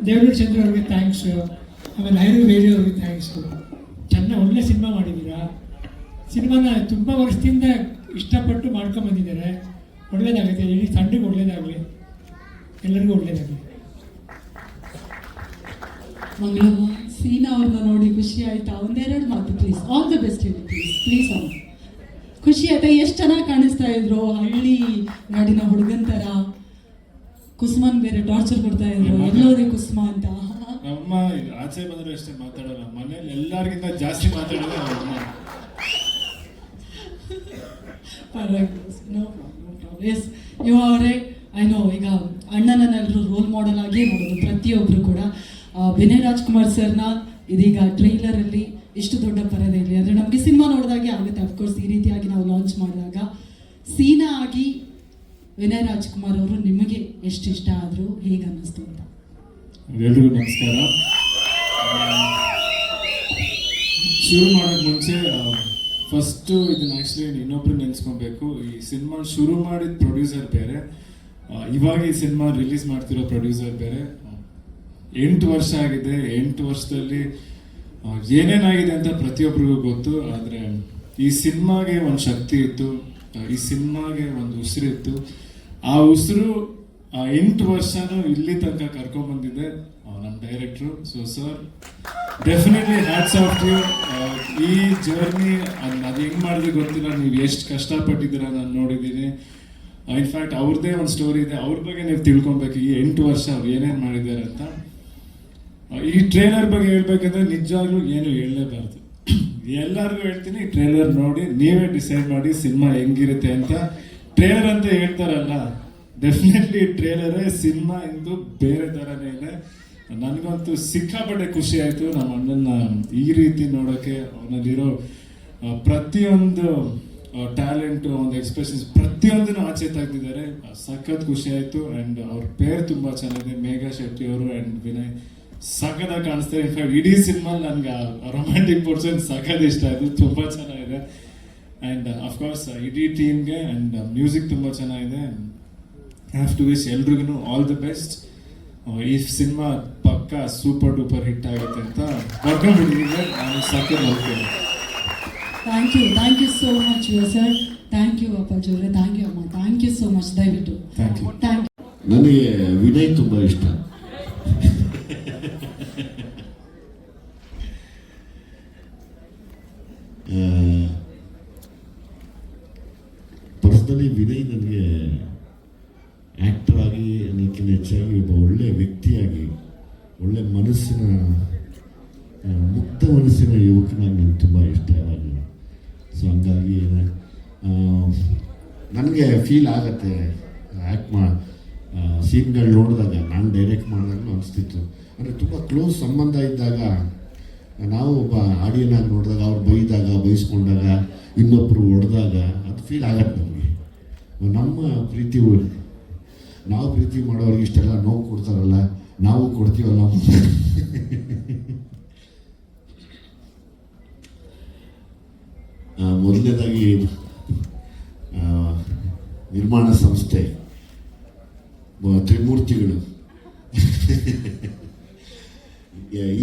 ದೇವರಾಜ್ ಚಂದ್ರ ಅವ್ರಿಗೆ ಥ್ಯಾಂಕ್ಸು, ಆಮೇಲೆ ಐರು ಬೇರೆ ಅವ್ರಿಗೆ ಥ್ಯಾಂಕ್ಸು. ಚೆನ್ನಾಗಿ ಒಳ್ಳೆ ಸಿನಿಮಾ ಮಾಡಿದ್ದೀರಾ. ಸಿನಿಮಾನ ತುಂಬ ವರ್ಷದಿಂದ ಇಷ್ಟಪಟ್ಟು ಮಾಡ್ಕೊಂಬಂದಿದ್ದಾರೆ. ಒಳ್ಳೇದಾಗುತ್ತೆ, ಇಡೀ ತಂಡಕ್ಕೆ ಒಳ್ಳೇದಾಗಲಿ, ಎಲ್ಲರಿಗೂ ಒಳ್ಳೇದಾಗಲಿ. ಮಂಗಳಮ್ಮ, ಸೀನಾ ಅವ್ರನ್ನ ನೋಡಿ ಖುಷಿ ಆಯ್ತಾ? ಒಂದೆರಡು ಮಾತು ಪ್ಲೀಸ್. ಆಲ್ ದ ಬೆಸ್ಟ್ ಹೇಳಿ ಪ್ಲೀಸ್ ಅವ್ರು. ಖುಷಿ ಆಯ್ತಾ? ಎಷ್ಟು ಚೆನ್ನಾಗಿ ಕಾಣಿಸ್ತಾ ಇದ್ರು, ಹಳ್ಳಿ ನಾಡಿನ ಹುಡುಗನ್ ಥರ. ಕುಸುಮನ್ ಬೇರೆ ಟಾರ್ಚರ್ ಕೊಡ್ತಾ ಇದ್ರು, ಎಲ್ಲೋದೆ ಕುಸುಮ ಅಂತ. ನಮ್ಮ ಆಚೆ ಬಂದ್ರೆ ಅಷ್ಟೇ ಮಾತಾಡೋಲ್ಲ, ಮನೇಲಿ ಎಲ್ಲರಿಗಿಂತ ಜಾಸ್ತಿ ಮಾತಾಡೋದು ಅಮ್ಮ. ಎಸ್, ಯು ಅವರೇ ಐ ನೋ. ಈಗ ಅಣ್ಣನನ್ನೆಲ್ಲರೂ ರೋಲ್ ಮಾಡೆಲ್ ಆಗಿ ನೋಡೋದು ಪ್ರತಿಯೊಬ್ಬರು ಕೂಡ. ವಿನಯ್ ರಾಜ್ಕುಮಾರ್ ಸರ್ನ ಇದೀಗ ಟ್ರೈಲರಲ್ಲಿ ಇಷ್ಟು ದೊಡ್ಡ ಪರದೆಯಲ್ಲಿ ಅಂದರೆ ನಮಗೆ ಸಿನಿಮಾ ನೋಡಿದಾಗೆ ಆಗುತ್ತೆ. ಅಫ್ಕೋರ್ಸ್ ಈ ರೀತಿಯಾಗಿ ನಾವು ಲಾಂಚ್ ಮಾಡಿದಾಗ ಸೀನಾ ಆಗಿ ವಿನಯ್ ರಾಜ್ಕುಮಾರ್ ಅವರು ನಿಮಗೆ ಎಷ್ಟು ಇಷ್ಟ ಆದರೂ, ಹೇಗೆ ಅನ್ನಿಸ್ತು ಅಂತ? ಎಲ್ರಿಗೂ ನಮಸ್ಕಾರ. ಶುರು ಮಾಡೋಕ್ಕೆ ಮುಂಚೆ ಫಸ್ಟು ಇದನ್ನ ಆ್ಯಕ್ಚುಲಿ ಇನ್ನೊಬ್ರು ನೆನೆಸ್ಕೊಬೇಕು. ಈ ಸಿನಿಮಾ ಶುರು ಮಾಡಿದ ಪ್ರೊಡ್ಯೂಸರ್ ಬೇರೆ, ಇವಾಗ ಈ ಸಿನಿಮಾ ರಿಲೀಸ್ ಮಾಡ್ತಿರೋ ಪ್ರೊಡ್ಯೂಸರ್ ಬೇರೆ. 8 ವರ್ಷ ಆಗಿದೆ. 8 ವರ್ಷದಲ್ಲಿ ಏನೇನಾಗಿದೆ ಅಂತ ಪ್ರತಿಯೊಬ್ಬರಿಗೂ ಗೊತ್ತು. ಆದರೆ ಈ ಸಿನಿಮಾಗೆ ಒಂದು ಶಕ್ತಿ ಇತ್ತು, ಈ ಸಿನಿಮಾಗೆ ಒಂದು ಉಸಿರಿತ್ತು. ಆ ಉಸಿರು 8 ವರ್ಷನೂ ಇಲ್ಲಿ ತನಕ ಕರ್ಕೊಂಡ್ಬಂದಿದೆ ನಮ್ಮ ಡೈರೆಕ್ಟ್ರು. So sir, definitely hats off you. ಈ ಜರ್ನಿ ಅದು ಹೆಂಗೆ ಮಾಡಿದ್ರೆ ಗೊತ್ತಿಲ್ಲ, ನೀವು ಎಷ್ಟು ಕಷ್ಟಪಟ್ಟಿದ್ದೀರ ನಾನು ನೋಡಿದ್ದೀನಿ. ಇನ್ಫ್ಯಾಕ್ಟ್ ಅವ್ರದ್ದೇ ಒಂದು ಸ್ಟೋರಿ ಇದೆ, ಅವ್ರ ಬಗ್ಗೆ ನೀವು ತಿಳ್ಕೊಬೇಕು. ಈ 8 ವರ್ಷ ಅವ್ರು ಏನೇನು ಮಾಡಿದ್ದಾರೆ ಅಂತ. ಈ ಟ್ರೇಲರ್ ಬಗ್ಗೆ ಹೇಳ್ಬೇಕಂದ್ರೆ ನಿಜವಾಗ್ಲೂ ಏನು ಹೇಳಲೇಬಾರ್ದು. ಎಲ್ಲರಿಗೂ ಹೇಳ್ತೀನಿ, ಈ ಟ್ರೇಲರ್ ನೋಡಿ ನೀವೇ ಡಿಸೈಡ್ ಮಾಡಿ ಸಿನಿಮಾ ಹೆಂಗಿರುತ್ತೆ ಅಂತ. ಟ್ರೇಲರ್ ಅಂತ ಹೇಳ್ತಾರಲ್ಲ, ಡೆಫಿನೆಟ್ಲಿ ಟ್ರೇಲರೇ ಸಿನಿಮಾ ಎಂದು ಬೇರೆ ಥರನೇ ಇದೆ. ನನಗಂತೂ ಸಿಕ್ಕಾಪಟ್ಟೆ ಖುಷಿ ಆಯಿತು ನಮ್ಮ ಅಣ್ಣನ ಈ ರೀತಿ ನೋಡೋಕ್ಕೆ. ಅವನಲ್ಲಿರೋ ಪ್ರತಿಯೊಂದು ಟ್ಯಾಲೆಂಟು, ಒಂದು ಎಕ್ಸ್ಪ್ರೆಷನ್ಸ್ ಪ್ರತಿಯೊಂದನ್ನು ಆಚೆ ತೆಗೆದಿದ್ದಾರೆ. ಸಖತ್ ಖುಷಿ ಆಯಿತು. ಆ್ಯಂಡ್ ಅವ್ರ ಪೇರ್ ತುಂಬ ಚೆನ್ನಾಗಿದೆ, ಮೇಘಾ ಶೆಟ್ಟಿ ಅವರು ಆ್ಯಂಡ್ ವಿನಯ್. ಸಖತ್ತಾಗಿ ಕಾಣಿಸ್ತಾರೆ. ಇನ್ಫ್ಯಾಕ್ಟ್ ಇಡೀ ಸಿನಿಮಾ ನನಗೆ ರೊಮ್ಯಾಂಟಿಕ್ ಪೋರ್ಷನ್ ಸಖತ್ ಇಷ್ಟ ಆಯಿತು, ತುಂಬ ಚೆನ್ನಾಗಿದೆ. ಆ್ಯಂಡ್ ಅಫ್ಕೋರ್ಸ್ ಇಡೀ ಟೀಮ್ಗೆ ಆ್ಯಂಡ್ ಮ್ಯೂಸಿಕ್ ತುಂಬ ಚೆನ್ನಾಗಿದೆ. ಹ್ಯಾವ್ ಟು ವಿಶ್ ಎಲ್ರಿಗೂ ಆಲ್ ದಿ ಬೆಸ್ಟ್. ಈ ಸಿನಿಮಾ ಪಕ್ಕ ಸೂಪರ್ ಡೂಪರ್ ಹಿಟ್ ಆಗುತ್ತೆ ಅಂತ ಬರ್ಕೊಂಡ್ಬಿಟ್ಟಿದ್ದೀನಿ. ನಾನು ಸಖತ್ ನೋಡ್ತೀನಿ. Thank you so much sir. Thank you Appaji ಅವರೇ, ಥ್ಯಾಂಕ್ ಯು ಅಮ್ಮ, ಥ್ಯಾಂಕ್ ಯು ಸೋ ಮಚ್. ದಯವಿಟ್ಟು ಥ್ಯಾಂಕ್ ಯು. ನನಗೆ ವಿನಯ್ ತುಂಬ ಇಷ್ಟ. ಪರ್ಸ್ನಲಿ ವಿನಯ್ ನನಗೆ ಆ್ಯಕ್ಟರ್ ಆಗಿ ಅನ್ನೋಕ್ಕಿಂತ ಹೆಚ್ಚಾಗಿ ಒಬ್ಬ ಒಳ್ಳೆಯ ವ್ಯಕ್ತಿಯಾಗಿ, ಒಳ್ಳೆ ಮನಸ್ಸಿನ, ಮುಕ್ತ ಮನಸ್ಸಿನ ಯುವಕನಾಗಿ ನನಗೆ ತುಂಬ ಇಷ್ಟ ಯಾವಾಗಲೂ. ಸೊ ಹಂಗಾಗಿ ನನಗೆ ಫೀಲ್ ಆಗತ್ತೆ ಸೀನ್ಗಳು ನೋಡಿದಾಗ, ನಾನು ಡೈರೆಕ್ಟ್ ಮಾಡಿದಾಗಲೂ ಅನಿಸ್ತಿತ್ತು. ಅಂದರೆ ತುಂಬ ಕ್ಲೋಸ್ ಸಂಬಂಧ ಇದ್ದಾಗ, ನಾವು ಒಬ್ಬ ಆಡಿಯನ್ ಆಗಿ ನೋಡಿದಾಗ, ಅವ್ರು ಬೈದಾಗ, ಬೈಸ್ಕೊಂಡಾಗ, ಇನ್ನೊಬ್ಬರು ಹೊಡೆದಾಗ ಅದು ಫೀಲ್ ಆಗತ್ತೆ ನಮಗೆ. ನಮ್ಮ ಪ್ರೀತಿ, ನಾವು ಪ್ರೀತಿ ಮಾಡೋರಿಗೆ ಇಷ್ಟೆಲ್ಲ ನೋವು ಕೊಡ್ತಾರಲ್ಲ, ನಾವು ಕೊಡ್ತೀವಲ್ಲ. ಮೊದಲನೇದಾಗಿ ನಿರ್ಮಾಣ ಸಂಸ್ಥೆ ತ್ರಿಮೂರ್ತಿಗಳು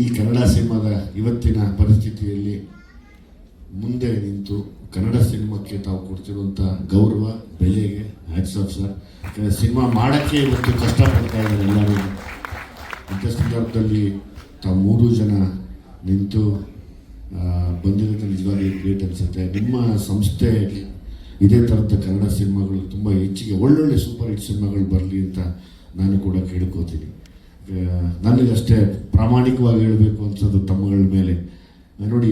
ಈ ಕನ್ನಡ ಸಿನಿಮಾದ ಇವತ್ತಿನ ಪರಿಸ್ಥಿತಿಯಲ್ಲಿ ಮುಂದೆ ನಿಂತು ಕನ್ನಡ ಸಿನಿಮಾಕ್ಕೆ ತಾವು ಕೊಡ್ತಿರುವಂಥ ಗೌರವ, ಬೆಲೆಗೆ ಹ್ಯಾಟ್ಸ್ ಆಫ್ ಸರ್. ಸಿನಿಮಾ ಮಾಡೋಕ್ಕೆ ಇವತ್ತು ಕಷ್ಟಪಡ್ತಾ ಇದ್ದಾರೆ ಎಲ್ಲರೂ. ಇಂಥ ಸಂದರ್ಭದಲ್ಲಿ ತಾವು 3 ಜನ ನಿಂತು ಬಂದಿರೋದು ನಿಜವಾಗಿ ಗ್ರೇಟ್ ಅನಿಸುತ್ತೆ. ನಿಮ್ಮ ಸಂಸ್ಥೆಯಲ್ಲಿ ಇದೇ ಥರದ ಕನ್ನಡ ಸಿನಿಮಾಗಳು ತುಂಬ ಹೆಚ್ಚಿಗೆ ಒಳ್ಳೊಳ್ಳೆ ಸೂಪರ್ ಹಿಟ್ ಸಿನಿಮಾಗಳು ಬರಲಿ ಅಂತ ನಾನು ಕೂಡ ಕೇಳ್ಕೋತೀನಿ. ನನಗಷ್ಟೇ ಪ್ರಾಮಾಣಿಕವಾಗಿ ಹೇಳಬೇಕು ಅನ್ಸೋದು ತಮ್ಮಗಳ ಮೇಲೆ. ನೋಡಿ,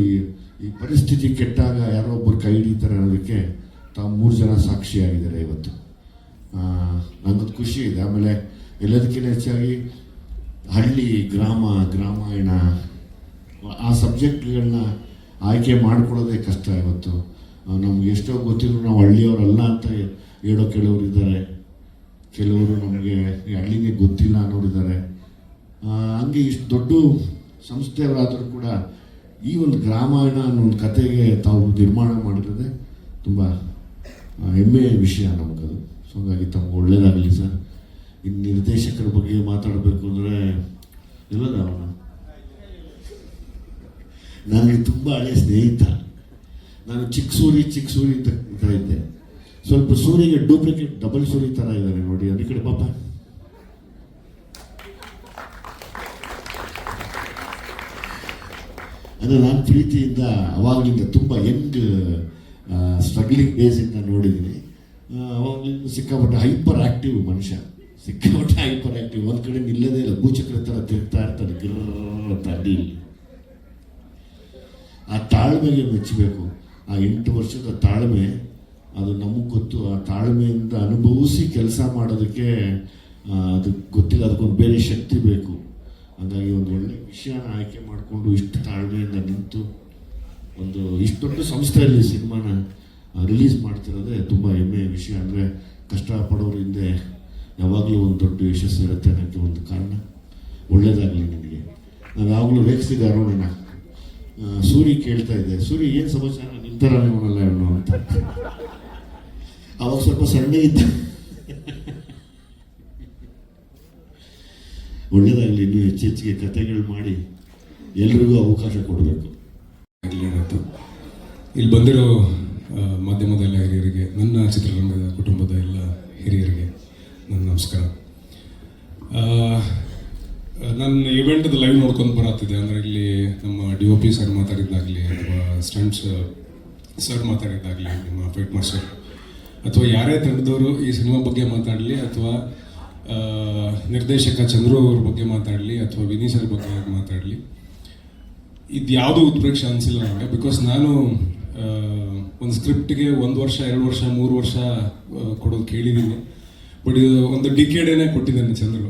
ಈ ಪರಿಸ್ಥಿತಿ ಕೆಟ್ಟಾಗ ಯಾರೋ ಒಬ್ಬರು ಕೈ ಹಿಡಿತಾರೆ ಅನ್ನೋದಕ್ಕೆ ತಾವು 3 ಜನ ಸಾಕ್ಷಿಯಾಗಿದ್ದಾರೆ ಇವತ್ತು. ನನಗದು ಖುಷಿ ಇದೆ. ಆಮೇಲೆ ಎಲ್ಲದಕ್ಕಿಂತ ಹೆಚ್ಚಾಗಿ ಹಳ್ಳಿ, ಗ್ರಾಮಾಯಣ ಆ ಸಬ್ಜೆಕ್ಟ್ಗಳನ್ನ ಆಯ್ಕೆ ಮಾಡ್ಕೊಳ್ಳೋದೇ ಕಷ್ಟ ಇವತ್ತು. ನಮ್ಗೆ ಎಷ್ಟೋ ಗೊತ್ತಿದ್ರು ನಾವು ಹಳ್ಳಿಯವರಲ್ಲ ಅಂತ ಹೇಳೋ ಕೆಲವರು ಇದ್ದಾರೆ, ಕೆಲವರು ನಮಗೆ ಹಳ್ಳಿಗೆ ಗೊತ್ತಿಲ್ಲ ಅನ್ನೋರಿದ್ದಾರೆ. ಹಂಗೆ ಇಷ್ಟು ದೊಡ್ಡ ಸಂಸ್ಥೆಯವರಾದರೂ ಕೂಡ ಈ ಒಂದು ಗ್ರಾಮಾಯಣ ಅನ್ನೋ ಒಂದು ಕತೆಗೆ ತಾವು ನಿರ್ಮಾಣ ಮಾಡಿರೋದೇ ತುಂಬ ಹೆಮ್ಮೆಯ ವಿಷಯ ನಮಗದು. ಸೊ ಹಾಗಾಗಿ ತಮ್ಗೆ ಒಳ್ಳೆಯದಾಗಲಿ ಸರ್. ಇನ್ನು ನಿರ್ದೇಶಕರ ಬಗ್ಗೆ ಮಾತಾಡಬೇಕು ಅಂದರೆ ಇಲ್ಲದ ಅವನು ನನಗೆ ತುಂಬ ಹಳೆಯ ಸ್ನೇಹಿತ. ನಾನು ಚಿಕ್ಕ ಸೂರಿ ಅಂತ ಇದ್ದೆ. ಸ್ವಲ್ಪ ಸೂರಿಗೆ ಡೂಪ್ಲಿಕೇಟ್ ಡಬಲ್ ಸೂರಿ ಥರ ಇದ್ದಾರೆ ನೋಡಿ, ಅದ್ರ ಕಡೆ ಪಾಪ. ಅಂದರೆ ನಾನು ಪ್ರೀತಿಯಿಂದ ಅವಾಗಲಿಂದ ತುಂಬ ಯಂಗ್ ಸ್ಟ್ರಗ್ಲಿಂಗ್ ಡೇಸಿಂದ ನೋಡಿದ್ದೀನಿ. ಅವಾಗಲಿಂದ ಸಿಕ್ಕಾಪಟ್ಟೆ ಹೈಪರ್ ಆ್ಯಕ್ಟಿವ್ ಮನುಷ್ಯ, ಸಿಕ್ಕಾಪಟ್ಟೆ ಹೈಪರ್ ಆ್ಯಕ್ಟಿವ್. ಒಂದು ಕಡೆ ನಿಲ್ಲದೇ ಇಲ್ಲ, ಭೂಚಕ್ರ ಥರ ತಿರುಗ್ತಾ ಇರ್ತಾನೆ ಗಿರ್ರ ಅಂತ ಅಡ್ಡಿಯಲ್ಲಿ. ಆ ತಾಳ್ಮೆಗೆ ಮೆಚ್ಚಬೇಕು. ಆ 8 ವರ್ಷದ ತಾಳ್ಮೆ ಅದು ನಮಗೆ ಗೊತ್ತು. ಆ ತಾಳ್ಮೆಯಿಂದ ಅನುಭವಿಸಿ ಕೆಲಸ ಮಾಡೋದಕ್ಕೆ ಅದು ಗೊತ್ತಿಲ್ಲ, ಅದಕ್ಕೊಂದು ಬೇರೆ ಶಕ್ತಿ ಬೇಕು. ಹಾಗಾಗಿ ಒಂದು ಒಳ್ಳೆ ವಿಷಯನ ಆಯ್ಕೆ ಮಾಡಿಕೊಂಡು ಇಷ್ಟು ತಾಳ್ಮೆಯಿಂದ ನಿಂತು ಒಂದು ಇಷ್ಟೊಂದು ಸಂಸ್ಥೆಯಲ್ಲಿ ಸಿನಿಮಾನ ರಿಲೀಸ್ ಮಾಡ್ತಿರೋದೇ ತುಂಬ ಹೆಮ್ಮೆಯ ವಿಷಯ. ಅಂದರೆ ಕಷ್ಟಪಡೋರ ಹಿಂದೆ ಯಾವಾಗಲೂ ಒಂದು ದೊಡ್ಡ ಯಶಸ್ಸು ಇರುತ್ತೆ ಅನ್ನೋಕ್ಕೆ ಒಂದು ಕಾರಣ. ಒಳ್ಳೇದಾಗಲಿ ನಿನಗೆ. ನಾನು ಯಾವಾಗಲೂ ರೇಗಿಸಿದೆ ಅರುಣನ. ಸೂರಿ ಕೇಳ್ತಾ ಇದ್ದೆ, ಸೂರಿ ಏನು ಸಮಾಚಾರ, ನಿಂತರ ಇವನಲ್ಲ ಇವನು ಅಂತ. ಅವಾಗ ಸ್ವಲ್ಪ ಸಣ್ಣ ಇದ್ದ. ಒಳ್ಳೇದಾಗಲಿ, ಇನ್ನೂ ಹೆಚ್ಚೆಚ್ಚಿಗೆ ಕಥೆಗಳು ಮಾಡಿ ಎಲ್ರಿಗೂ ಅವಕಾಶ ಕೊಡಬೇಕು. ಇಲ್ಲಿ ಬಂದಿರೋ ಮಾಧ್ಯಮದ ಎಲ್ಲ ಹಿರಿಯರಿಗೆ, ನನ್ನ ಚಿತ್ರರಂಗದ ಕುಟುಂಬದ ಎಲ್ಲ ಹಿರಿಯರಿಗೆ ನನ್ನ ನಮಸ್ಕಾರ. ನನ್ನ ಇವೆಂಟ್ದ ಲೈವ್ ನೋಡ್ಕೊಂಡು ಬರತ್ತಿದೆ. ಅಂದರೆ ಇಲ್ಲಿ ನಮ್ಮ DOP ಸರ್ ಮಾತಾಡಿದ್ದಾಗಲಿ ಅಥವಾ ಸ್ಟಂಟ್ಸ್ ಸರ್ ಮಾತಾಡಿದ್ದಾಗಲಿ, ನಿಮ್ಮ ಫೈಟ್ ಮಾಸ್ಟರ್ ಅಥವಾ ಯಾರೇ ತಂಡದವರು ಈ ಸಿನಿಮಾ ಬಗ್ಗೆ ಮಾತಾಡಲಿ ಅಥವಾ ನಿರ್ದೇಶಕ ಚಂದ್ರು ಅವ್ರ ಬಗ್ಗೆ ಮಾತಾಡಲಿ ಅಥವಾ ವಿನಿ ಸರ್ ಬಗ್ಗೆ ಮಾತಾಡಲಿ, ಇದು ಯಾವುದೂ ಉತ್ಪ್ರೇಕ್ಷೆ ಅನಿಸಿಲ್ಲ ನನಗೆ. ಬಿಕಾಸ್ ನಾನು ಒಂದು ಸ್ಕ್ರಿಪ್ಟ್ಗೆ 1 ವರ್ಷ 2 ವರ್ಷ 3 ವರ್ಷ ಕೊಡೋದು ಕೇಳಿದ್ದೀನಿ. ಬಟ್ ಇದು ಒಂದು ಡಿಕೇಡೇನೆ ಕೊಟ್ಟಿದ್ದಾನೆ ಚಂದ್ರು.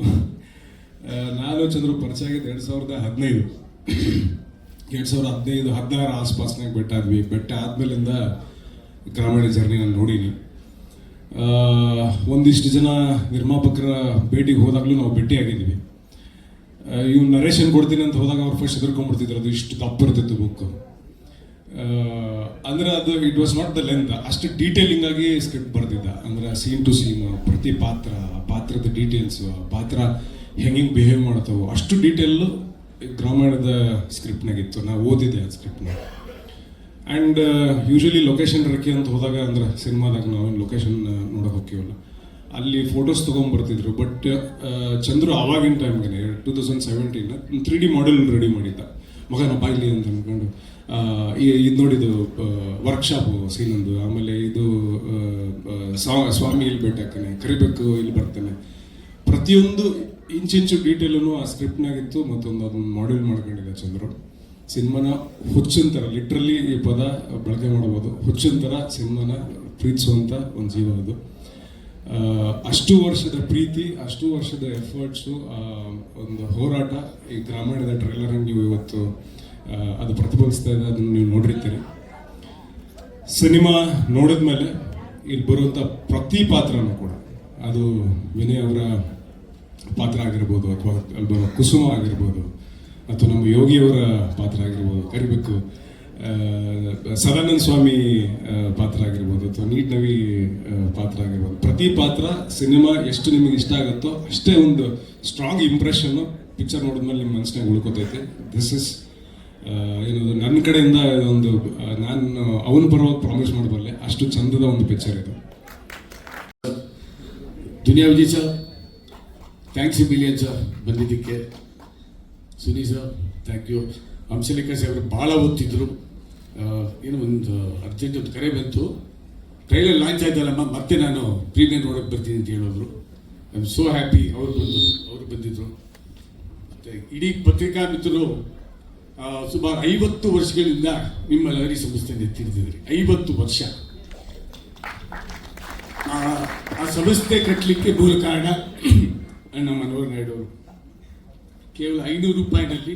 ನಾನು ಚಂದ್ರು ಪರಿಚಯ ಆಗಿದ್ದು 2015 2016 ಆಸ್ಪಾಸ್ನಾಗ ಬೆಟ್ಟ ಆದ್ಮೇಲಿಂದ ಗ್ರಾಮೀಣ ಜರ್ನಿ ನಾನು ನೋಡೀನಿ. ಒಂದಿಷ್ಟು ಜನ ನಿರ್ಮಾಪಕರ ಭೇಟಿಗೆ ಹೋದಾಗಲೂ ನಾವು ಭೇಟಿಯಾಗಿದ್ದೀವಿ. ಇವ್ನು ನರೇಶನ್ ಕೊಡ್ತೀನಿ ಅಂತ ಹೋದಾಗ ಅವ್ರು ಫಸ್ಟ್ ಎದುರ್ಕೊಂಡ್ಬಿಡ್ತಿದ್ರು, ಅದು ಇಷ್ಟು ದಪ್ಪ ಇರ್ತಿತ್ತು ಬುಕ್. ಅಂದರೆ ಅದು it was not the length, ಅಷ್ಟು ಡೀಟೇಲಿಂಗ್ ಆಗಿ ಸ್ಕ್ರಿಪ್ಟ್ ಬರ್ತಿದ್ದ. ಅಂದರೆ ಸೀನ್ ಟು ಸೀನ್, ಪ್ರತಿ ಪಾತ್ರದ ಡೀಟೇಲ್ಸು, ಪಾತ್ರ ಹೆಂಗೆ ಬಿಹೇವ್ ಮಾಡ್ತಾವೆ, ಅಷ್ಟು ಡೀಟೇಲು ಗ್ರಾಮೀಣದ ಸ್ಕ್ರಿಪ್ಟ್ನಾಗಿತ್ತು. ನಾವು ಓದಿದ್ದೆ ಆ ಸ್ಕ್ರಿಪ್ಟ್ನ. ಆ್ಯಂಡ್ ಯೂಶಲಿ ಲೊಕೇಶನ್ ರಕ್ಕೆ ಅಂತ ಹೋದಾಗ, ಅಂದ್ರೆ ಸಿನಿಮಾದಾಗ ನಾವೇನು ಲೊಕೇಶನ್ ನೋಡೋಕೆ ಹೋಗ್ತೀವಲ್ಲ, ಅಲ್ಲಿ ಫೋಟೋಸ್ ತೊಗೊಂಡ್ಬರ್ತಿದ್ರು. ಬಟ್ ಚಂದ್ರು ಆವಾಗಿನ ಟೈಮ್ಗೆ 2017 3D ಮಾಡೆಲ್ ರೆಡಿ ಮಾಡಿದ್ದ. ಮಗನ ಬಾಯ್ಲಿ ಅಂತ ಅಂದ್ಕೊಂಡು ಇದು ನೋಡಿದ್ದು ವರ್ಕ್ಶಾಪು ಸೀನೊಂದು. ಆಮೇಲೆ ಇದು ಸ್ವಾಮಿ ಇಲ್ಲಿ ಭೇಟಾಗ್ತಾನೆ, ಕರಿಬೇಕು ಇಲ್ಲಿ ಬರ್ತಾನೆ, ಪ್ರತಿಯೊಂದು ಇಂಚಿಂಚು ಡೀಟೇಲೂ ಆ ಸ್ಕ್ರಿಪ್ಟ್ನಾಗಿತ್ತು. ಮತ್ತೊಂದು ಅದನ್ನು ಮಾಡೆಲ್ ಮಾಡ್ಕೊಂಡಿದ್ದ ಚಂದ್ರು. ಸಿನಿಮಾನ ಹುಚ್ಚಿನ ಥರ, ಲಿಟ್ರಲಿ ಈ ಪದ ಬಳಕೆ ಮಾಡ್ಬೋದು, ಹುಚ್ಚಿನ ಥರ ಸಿನಿಮಾನ ಪ್ರೀತಿಸುವಂಥ ಒಂದು ಜೀವ ಅದು. ಅಷ್ಟು ವರ್ಷದ ಪ್ರೀತಿ, ಅಷ್ಟು ವರ್ಷದ ಎಫರ್ಟ್ಸು, ಒಂದು ಹೋರಾಟ ಈ ಗ್ರಾಮೀಣದ ಟ್ರೈಲರ್ ನೀವು ಇವತ್ತು ಅದು ಪ್ರತಿಫಲಿಸ್ತಾ ಇದೆ. ಅದನ್ನು ನೀವು ನೋಡಿರ್ತೀರಿ. ಸಿನಿಮಾ ನೋಡಿದ್ಮೇಲೆ ಇಲ್ಲಿ ಬರುವಂಥ ಪ್ರತಿ ಪಾತ್ರನೂ ಕೂಡ, ಅದು ವಿನಯ್ ಅವರ ಪಾತ್ರ ಆಗಿರ್ಬೋದು, ಅಥವಾ ಅಲ್ಲಿ ಬರೋ ಕುಸುಮ ಆಗಿರ್ಬೋದು, ಅಥವಾ ನಮ್ಮ ಯೋಗಿಯವರ ಪಾತ್ರ ಆಗಿರ್ಬೋದು, ಕರಿಬೇಕು ಸದಾನಂದ ಸ್ವಾಮಿ ಪಾತ್ರ ಆಗಿರ್ಬೋದು, ಅಥವಾ ನೀಟ್ ನವಿ ಪಾತ್ರ ಆಗಿರ್ಬೋದು, ಪ್ರತಿ ಪಾತ್ರ ಸಿನಿಮಾ ಎಷ್ಟು ನಿಮಗೆ ಇಷ್ಟ ಆಗುತ್ತೋ ಅಷ್ಟೇ ಒಂದು ಸ್ಟ್ರಾಂಗ್ ಇಂಪ್ರೆಷನ್ನು ಪಿಕ್ಚರ್ ನೋಡಿದ್ಮೇಲೆ ನಿಮ್ಮ ಮನಸ್ಸಿನಾಗ ಉಳ್ಕೋತೈತೆ. ದಿಸ್ ಇಸ್ ಏನದು ನನ್ನ ಕಡೆಯಿಂದ ಒಂದು ನಾನು ಅವನ ಪರವಾಗಿ ಪ್ರಾಮಿಸ್ ಮಾಡಬಲ್ಲೆ, ಅಷ್ಟು ಚಂದದ ಒಂದು ಪಿಕ್ಚರ್ ಇದು. Duniya Vijay sir, thanks billion sir ಬಂದಿದ್ದಕ್ಕೆ. Suni sir thank you. Hamsalekha ಸಾಹೇಬ್ರು ಭಾಳ ಓದ್ತಿದ್ರು. ಏನೋ ಒಂದು ಅರ್ಜೆಂಟ್ ಒಂದು ಕರೆ ಬಂತು, ಟ್ರೈಲರ್ ಲಾಂಚ್ ಆಯ್ತಲ್ಲಮ್ಮ, ಮತ್ತೆ ನಾನು ಪ್ರೀಮಿಯರ್ ನೋಡೋಕ್ಕೆ ಬರ್ತೀನಿ ಅಂತ ಹೇಳಿದ್ರು. I am so happy. ಅವರು ಬಂದಿದ್ರು. ಮತ್ತು ಇಡೀ ಪತ್ರಿಕಾ ಮಿತ್ರರು ಸುಮಾರು 50 ವರ್ಷಗಳಿಂದ ನಿಮ್ಮ ಲಹರಿ ಸಂಸ್ಥೆಯಿಂದ ಎತ್ತಿಡ್ತಿದ್ರಿ. 50 ವರ್ಷ. ಆ ಸಂಸ್ಥೆ ಕಟ್ಟಲಿಕ್ಕೆ ಮೂಲ ಕಾರಣ ಅಣ್ಣ ಮನೋಹರ್ ನಾಯ್ಡು ಅವರು. ಕೇವಲ 500 ರೂಪಾಯಿನಲ್ಲಿ